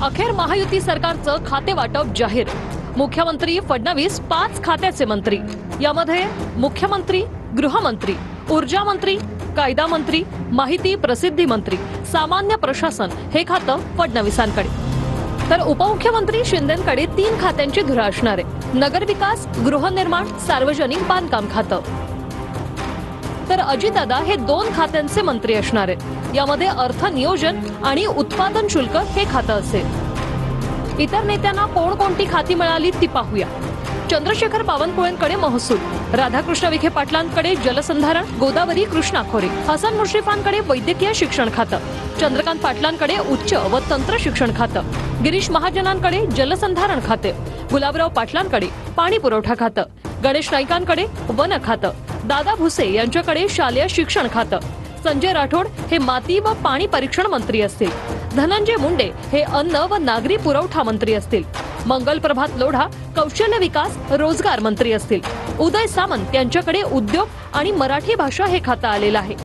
अखेर महायुती सरकारचं खाते वाटप जाहीर। मुख्यमंत्री फडणवीस 5 खात्याचे मंत्री, यामध्ये मुख्यमंत्री, गृहमंत्री, ऊर्जा मंत्री, कायदा मंत्री, माहिती प्रसिद्धी मंत्री, सामान्य प्रशासन हे खातं फडणवीसांकडे, तर उपमुख्यमंत्री शिंदेंकडे 3 खात्यांची धुरा असणार आहे। नगरविकास, गृहनिर्माण, सार्वजनिक बांधकाम खातं, तर अजितदादा हे 2 खात्यांचे मंत्री असणार आहेत। यामध्ये अर्थ नियोजन आणि उत्पादन शुल्क हे खातं असेल। इतर नेत्यांना कोणकोणती खाती मिळाली ती पाहूया। चंद्रशेखर बावनकुळेंकडे महसूल, राधाकृष्ण विखे पाटलांकडे जलसंधारण, गोदावरी कृष्णा खोरे, हसन मुश्रीफांकडे वैद्यकीय शिक्षण खातं, चंद्रकांत पाटलांकडे उच्च व तंत्र शिक्षण खातं, गिरीश महाजनांकडे जलसंधारण खाते, गुलाबराव पाटलांकडे पाणी पुरवठा खातं, गणेश नाईकांकडे वन खातं, दादा भुसे यांच्याकडे शालेय शिक्षण खातं, संजय राठोड हे माती व पाणी परीक्षण मंत्री असतील, धनंजय मुंडे हे अन्न व नागरी पुरवठा मंत्री असतील, मंगल प्रभात लोढा कौशल्य विकास रोजगार मंत्री असतील, उदय सामंत यांच्याकडे उद्योग आणि मराठी भाषा हे खातं आलेलं आहे।